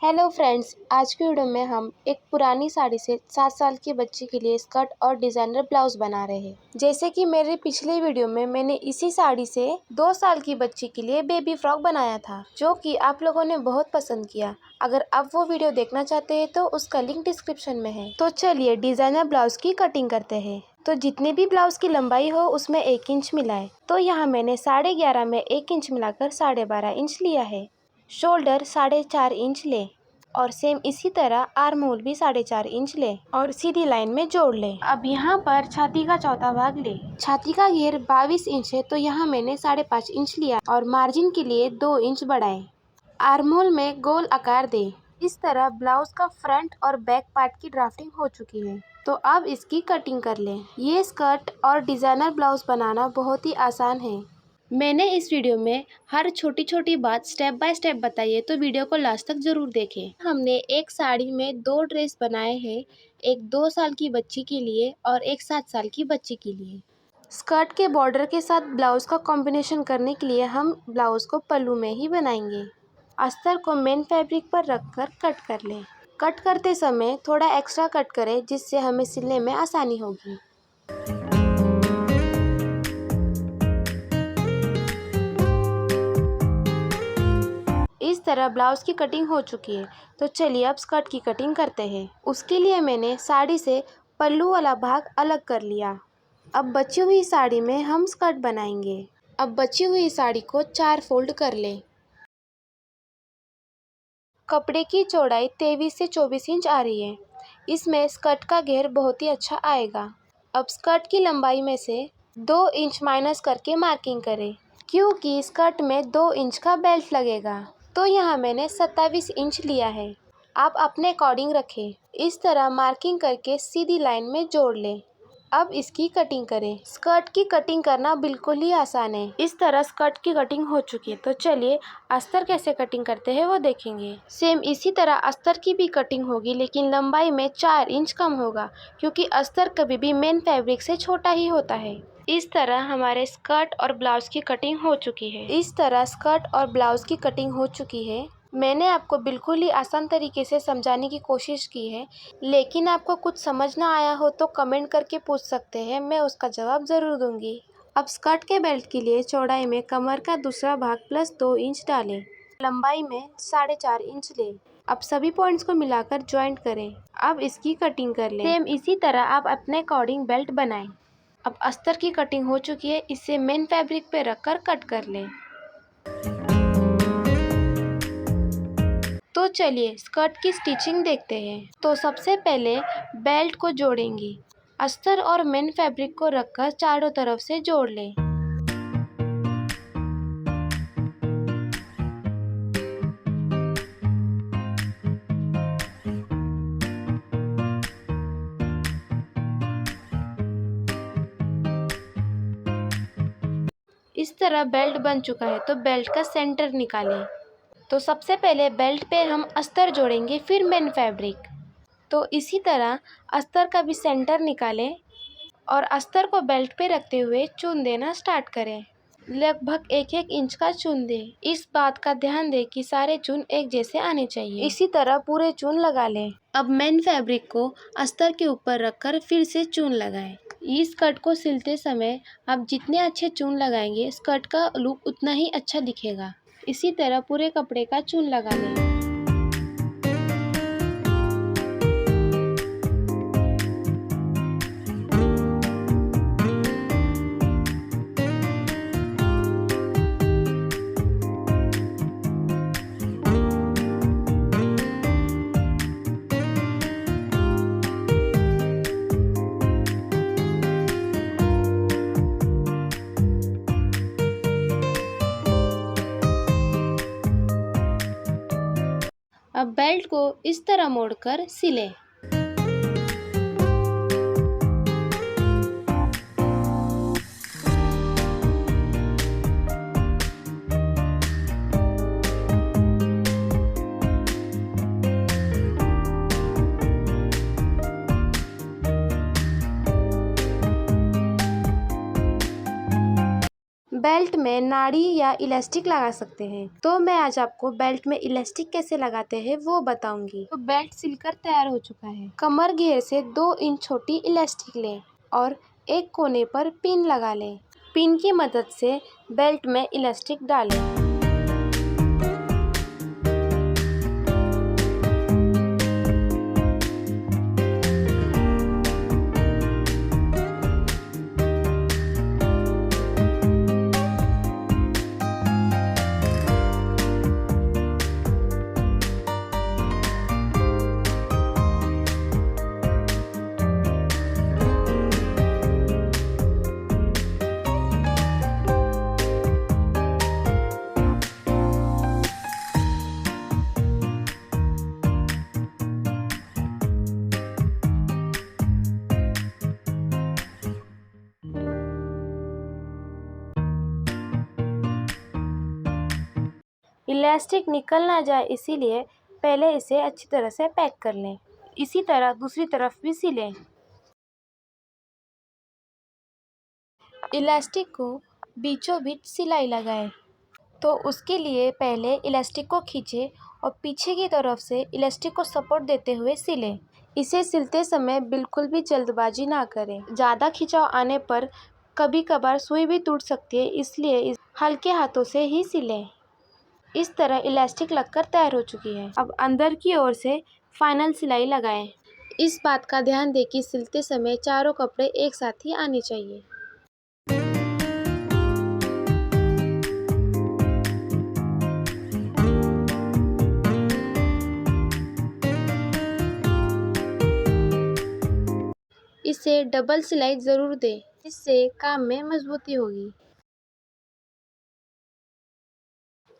Hello friends, आज की video में हम एक पुरानी साड़ी से 7 साल की बच्ची के लिए स्कर्ट और डिज़ाइनर ब्लाउज बना रहे हैं। जैसे कि मेरे पिछले वीडियो में मैंने इसी साड़ी से 2 साल की बच्ची के लिए बेबी फ्रॉक बनाया था, जो कि आप लोगों ने बहुत पसंद किया। अगर आप वो वीडियो देखना चाहते हैं तो उसका लिंक डिस्क्रिप्शन में है। तो चलिए डिज़ाइनर ब्लाउज की कटिंग करते हैं। तो जितनी भी ब्लाउज की लंबाई हो उसमें 1 इंच मिलाएं। तो यहाँ मैंने 11.5 में 1 इंच मिलाकर 12.5 इंच लिया है। शोल्डर 4.5 इंच ले और सेम इसी तरह आर्म होल भी 4.5 इंच ले और सीधी लाइन में जोड़ ले। अब यहाँ पर छाती का चौथा भाग ले। छाती का घेर 22 इंच है, तो यहाँ मैंने 5.5 इंच लिया और मार्जिन के लिए 2 इंच बढ़ाए। आर्म होल में गोल आकार दे। इस तरह ब्लाउज का फ्रंट और बैक पार्ट की ड्राफ्टिंग हो चुकी है। तो अब इसकी कटिंग कर ले। ये स्कर्ट और डिज़ाइनर ब्लाउज बनाना बहुत ही आसान है। मैंने इस वीडियो में हर छोटी छोटी बात स्टेप बाय स्टेप बताई है, तो वीडियो को लास्ट तक ज़रूर देखें। हमने एक साड़ी में 2 ड्रेस बनाए हैं, एक 2 साल की बच्ची के लिए और एक 7 साल की बच्ची के लिए। स्कर्ट के बॉर्डर के साथ ब्लाउज का कॉम्बिनेशन करने के लिए हम ब्लाउज को पल्लू में ही बनाएंगे। अस्तर को मेन फैब्रिक पर रखकर कट कर लें। कट करते समय थोड़ा एक्स्ट्रा कट करें, जिससे हमें सिलने में आसानी होगी। इस तरह ब्लाउज की कटिंग हो चुकी है। तो चलिए अब स्कर्ट की कटिंग करते हैं। उसके लिए मैंने साड़ी से पल्लू वाला भाग अलग कर लिया। अब बची हुई साड़ी में हम स्कर्ट बनाएंगे। अब बची हुई साड़ी को 4 फोल्ड कर लें। कपड़े की चौड़ाई 23 से 24 इंच आ रही है। इसमें स्कर्ट का घेर बहुत ही अच्छा आएगा। अब स्कर्ट की लंबाई में से 2 इंच माइनस करके मार्किंग करें, क्योंकि स्कर्ट में 2 इंच का बेल्ट लगेगा। तो यहाँ मैंने 27 इंच लिया है। आप अपने अकॉर्डिंग रखें। इस तरह मार्किंग करके सीधी लाइन में जोड़ लें। अब इसकी कटिंग करें। स्कर्ट की कटिंग करना बिल्कुल ही आसान है। इस तरह स्कर्ट की कटिंग हो चुकी है। तो चलिए अस्तर कैसे कटिंग करते हैं वो देखेंगे। सेम इसी तरह अस्तर की भी कटिंग होगी, लेकिन लंबाई में 4 इंच कम होगा, क्योंकि अस्तर कभी भी मेन फैब्रिक से छोटा ही होता है। इस तरह हमारे स्कर्ट और ब्लाउज की कटिंग हो चुकी है। इस तरह स्कर्ट और ब्लाउज की कटिंग हो चुकी है। मैंने आपको बिल्कुल ही आसान तरीके से समझाने की कोशिश की है, लेकिन आपको कुछ समझ ना आया हो तो कमेंट करके पूछ सकते हैं, मैं उसका जवाब ज़रूर दूंगी। अब स्कर्ट के बेल्ट के लिए चौड़ाई में कमर का दूसरा भाग प्लस 2 इंच डालें। लंबाई में 4.5 इंच लें। अब सभी पॉइंट्स को मिलाकर ज्वाइंट करें। अब इसकी कटिंग कर लें। सेम इसी तरह आप अपने अकॉर्डिंग बेल्ट बनाएं। अब अस्तर की कटिंग हो चुकी है। इसे मेन फैब्रिक पे रखकर कट कर लें। तो चलिए स्कर्ट की स्टिचिंग देखते हैं। तो सबसे पहले बेल्ट को जोड़ेंगे। अस्तर और मेन फैब्रिक को रखकर चारों तरफ से जोड़ लें। इस तरह बेल्ट बन चुका है। तो बेल्ट का सेंटर निकालें। तो सबसे पहले बेल्ट पे हम अस्तर जोड़ेंगे, फिर मेन फैब्रिक। तो इसी तरह अस्तर का भी सेंटर निकालें और अस्तर को बेल्ट पे रखते हुए चून देना स्टार्ट करें। लगभग 1-1 इंच का चून दें। इस बात का ध्यान दें कि सारे चून एक जैसे आने चाहिए। इसी तरह पूरे चून लगा लें। अब मेन फैब्रिक को अस्तर के ऊपर रखकर फिर से चून लगाएं। इस स्कर्ट को सिलते समय आप जितने अच्छे चून लगाएंगे, स्कर्ट का लुक उतना ही अच्छा दिखेगा। इसी तरह पूरे कपड़े का चून लगा लें। अब बेल्ट को इस तरह मोड़कर सिलें। बेल्ट में नाड़ी या इलास्टिक लगा सकते हैं। तो मैं आज आपको बेल्ट में इलास्टिक कैसे लगाते हैं वो बताऊंगी। तो बेल्ट सिलकर तैयार हो चुका है। कमर घेर से 2 इंच छोटी इलास्टिक लें और एक कोने पर पिन लगा लें। पिन की मदद से बेल्ट में इलास्टिक डालें। इलास्टिक निकल ना जाए इसीलिए पहले इसे अच्छी तरह से पैक कर लें। इसी तरह दूसरी तरफ भी सिलें। इलास्टिक को बीचों बीच सिलाई लगाएं। तो उसके लिए पहले इलास्टिक को खींचें और पीछे की तरफ से इलास्टिक को सपोर्ट देते हुए सिलें। इसे सिलते समय बिल्कुल भी जल्दबाजी ना करें। ज़्यादा खिंचाव आने पर कभी कभार सुई भी टूट सकती है, इसलिए हल्के हाथों से ही सिलें। इस तरह इलास्टिक लगकर तैयार हो चुकी है। अब अंदर की ओर से फाइनल सिलाई लगाएं। इस बात का ध्यान दें कि सिलते समय चारों कपड़े एक साथ ही आने चाहिए। इसे डबल सिलाई ज़रूर दें, इससे काम में मजबूती होगी।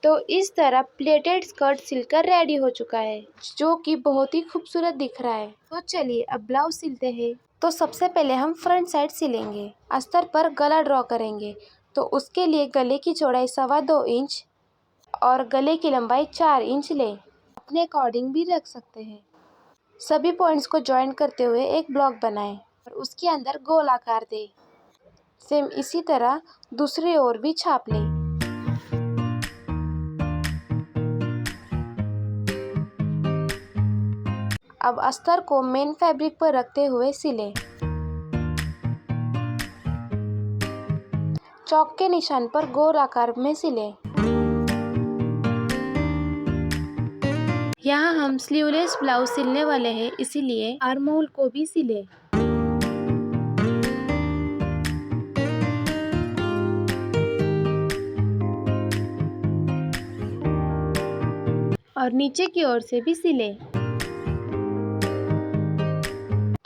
तो इस तरह प्लेटेड स्कर्ट सिलकर रेडी हो चुका है, जो कि बहुत ही खूबसूरत दिख रहा है। तो चलिए अब ब्लाउज सिलते हैं। तो सबसे पहले हम फ्रंट साइड सिलेंगे। अस्तर पर गला ड्रॉ करेंगे। तो उसके लिए गले की चौड़ाई 2.25 इंच और गले की लंबाई 4 इंच लें। अपने अकॉर्डिंग भी रख सकते हैं। सभी पॉइंट्स को ज्वाइन करते हुए एक ब्लॉक बनाएं और उसके अंदर गोल आकार दें। सेम इसी तरह दूसरी ओर भी छाप लें। अब अस्तर को मेन फैब्रिक पर रखते हुए सिलें। चौक के निशान पर गोल आकार में सिलें। यहाँ हम स्लीवलेस ब्लाउज सिलने वाले हैं, इसीलिए आर्म होल को भी सिलें। और नीचे की ओर से भी सिलें।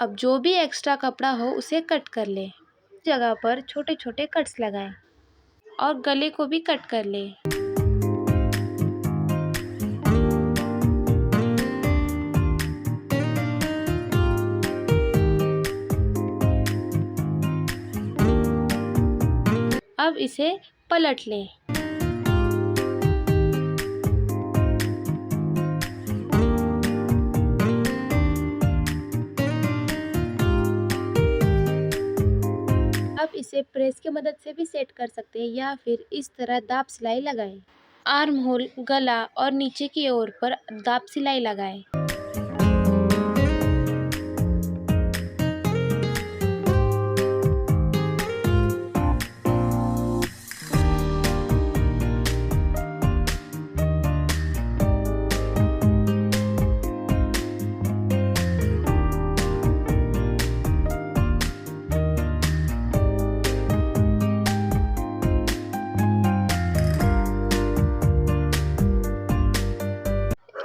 अब जो भी एक्स्ट्रा कपड़ा हो उसे कट कर लें। जगह पर छोटे छोटे कट्स लगाएं और गले को भी कट कर लें। अब इसे पलट लें। अब इसे प्रेस की मदद से भी सेट कर सकते हैं या फिर इस तरह दाब सिलाई लगाएं। आर्म होल, गला और नीचे की ओर पर दाब सिलाई लगाएं।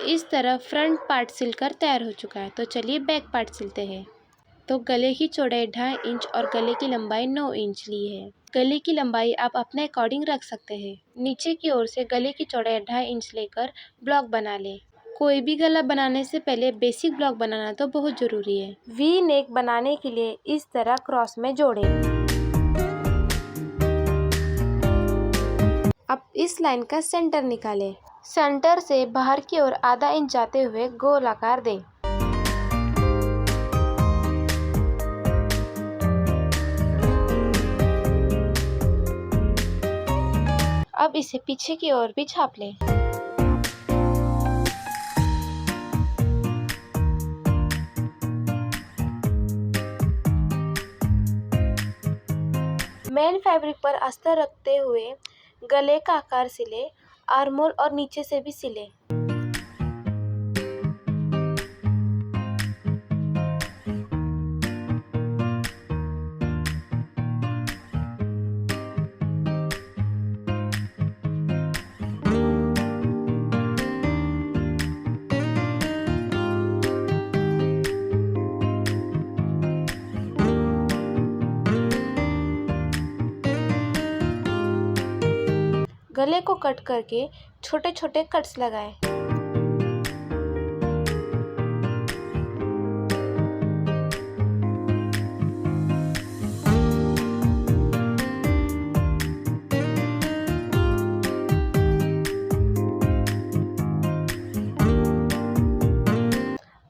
इस तरह फ्रंट पार्ट सिलकर तैयार हो चुका है। तो चलिए बैक पार्ट सिलते हैं। तो गले की चौड़ाई 2.5 इंच और गले की लंबाई 9 इंच ली है। गले की लंबाई आप अपने अकॉर्डिंग रख सकते हैं। नीचे की ओर से गले की चौड़ाई 2.5 इंच लेकर ब्लॉक बना लें। कोई भी गला बनाने से पहले बेसिक ब्लॉक बनाना तो बहुत ज़रूरी है। वी नेक बनाने के लिए इस तरह क्रॉस में जोड़ें। अब इस लाइन का सेंटर निकालें। सेंटर से बाहर की ओर आधा इंच जाते हुए गोल आकार दें। अब इसे पीछे की ओर भी छाप लें। मेन फैब्रिक पर अस्तर रखते हुए गले का आकार सिले, आर्महोल और नीचे से भी सिले। गले को कट करके छोटे छोटे कट्स लगाएं।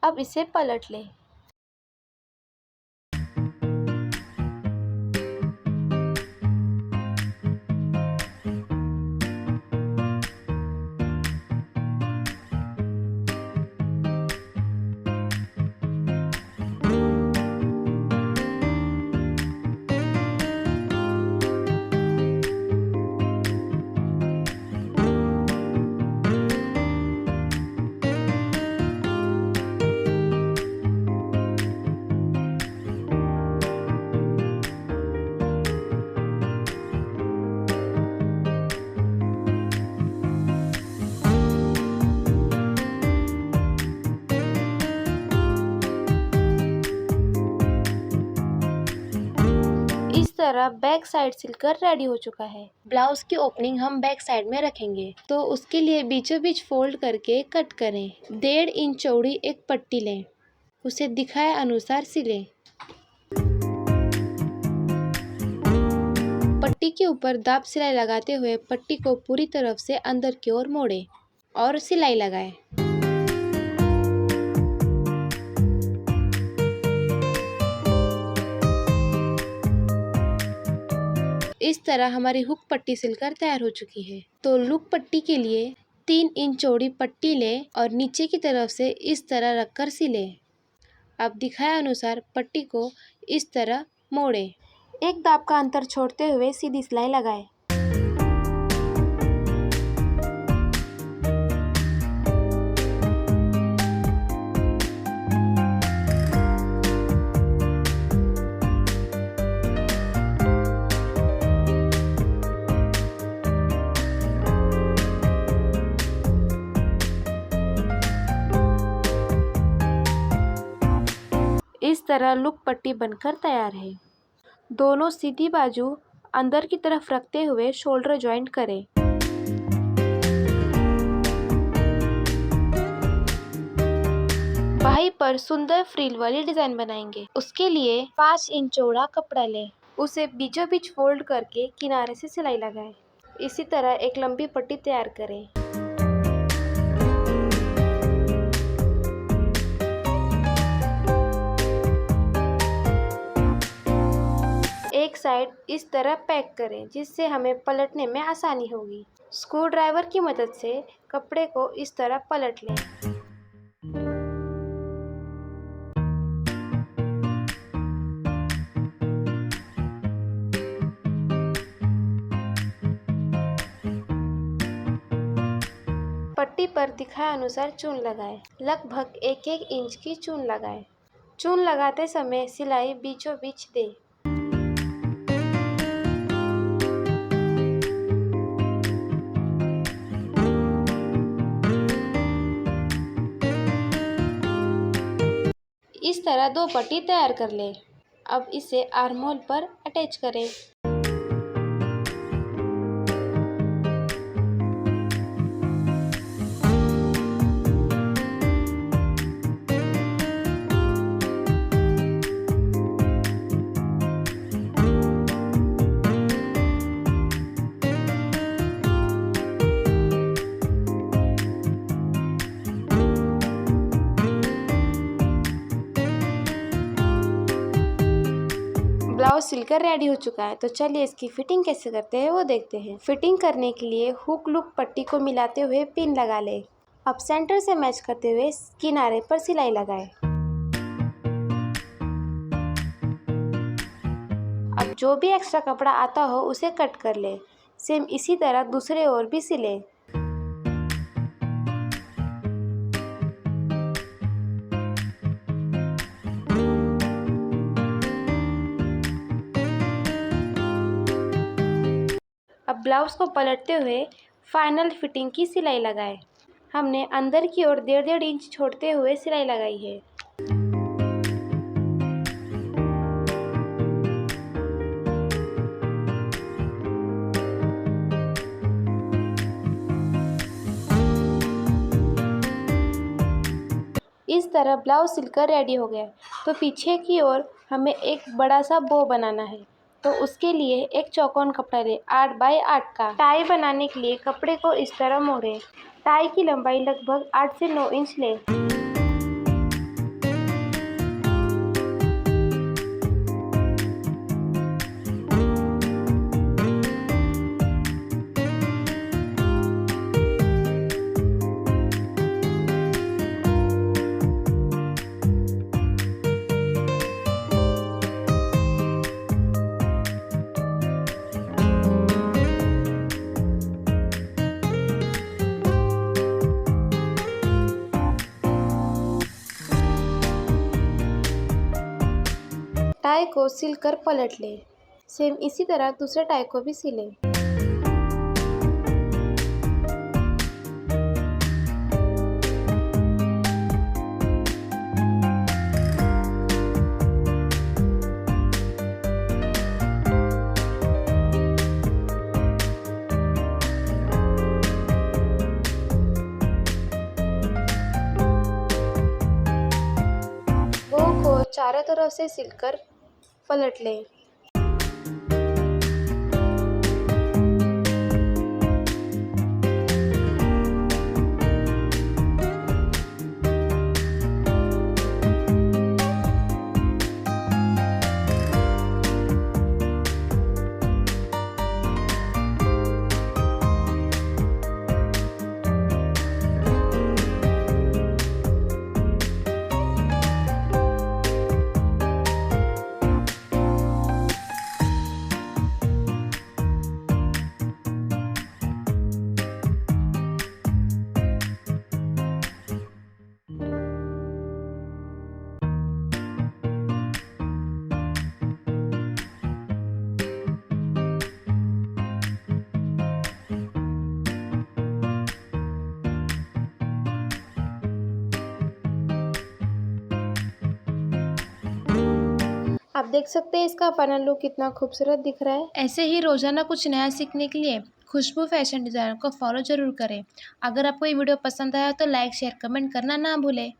अब इसे पलट लें। इस तरह बैक साइड सिलकर रेडी हो चुका है। ब्लाउज की ओपनिंग हम बैक साइड में रखेंगे, तो उसके लिए बीचों बीच फोल्ड करके कट करें। 1.5 इंच चौड़ी एक पट्टी लें, उसे दिखाए अनुसार सिलें। पट्टी के ऊपर दाब सिलाई लगाते हुए पट्टी को पूरी तरफ से अंदर की ओर मोड़ें और सिलाई लगाएं। इस तरह हमारी हुक पट्टी सिलकर तैयार हो चुकी है। तो लुक पट्टी के लिए 3 इंच चौड़ी पट्टी लें और नीचे की तरफ से इस तरह रखकर सिलें। अब दिखाए अनुसार पट्टी को इस तरह मोड़ें। एक दाब का अंतर छोड़ते हुए सीधी सिलाई लगाएं। इस तरह लुक पट्टी बनकर तैयार है। दोनों सीधी बाजू अंदर की तरफ रखते हुए शोल्डर जॉइंट करें। बाही पर सुंदर फ्रिल वाली डिजाइन बनाएंगे। उसके लिए 5 इंच चौड़ा कपड़ा लें, उसे बीचों बीच फोल्ड करके किनारे से सिलाई लगाएं। इसी तरह एक लंबी पट्टी तैयार करें। एक साइड इस तरह पैक करें जिससे हमें पलटने में आसानी होगी। स्क्रू ड्राइवर की मदद से कपड़े को इस तरह पलट लें। पट्टी पर दिखाए अनुसार चून लगाएं। लगभग 1-1 इंच की चून लगाएं। चून लगाते समय सिलाई बीचों बीच दें। इस तरह 2 पट्टी तैयार कर लें। अब इसे आर्महोल पर अटैच करें। ब्लाउज सिलकर रेडी हो चुका है, तो चलिए इसकी फिटिंग कैसे करते हैं वो देखते हैं। फिटिंग करने के लिए हुक लूप पट्टी को मिलाते हुए पिन लगा ले। अब सेंटर से मैच करते हुए किनारे पर सिलाई लगाए। अब जो भी एक्स्ट्रा कपड़ा आता हो उसे कट कर ले। सेम इसी तरह दूसरे ओर भी सिले। अब ब्लाउज को पलटते हुए फाइनल फिटिंग की सिलाई लगाए। हमने अंदर की ओर 1.5 इंच छोड़ते हुए सिलाई लगाई है। इस तरह ब्लाउज सिलकर रेडी हो गया। तो पीछे की ओर हमें एक बड़ा सा बो बनाना है, तो उसके लिए एक चौकोन कपड़ा ले 8 बाई 8 का। टाई बनाने के लिए कपड़े को इस तरह मोड़े। टाई की लंबाई लगभग 8 से 9 इंच ले। टाई को सिलकर पलट ले। सेम इसी तरह दूसरे टाई को भी सिले। बो को चारों तरफ से सिलकर पलट लें। आप देख सकते हैं इसका पैनल लुक कितना खूबसूरत दिख रहा है। ऐसे ही रोजाना कुछ नया सीखने के लिए खुशबू फैशन डिज़ाइनर को फॉलो जरूर करें। अगर आपको ये वीडियो पसंद आया तो लाइक शेयर कमेंट करना ना भूलें।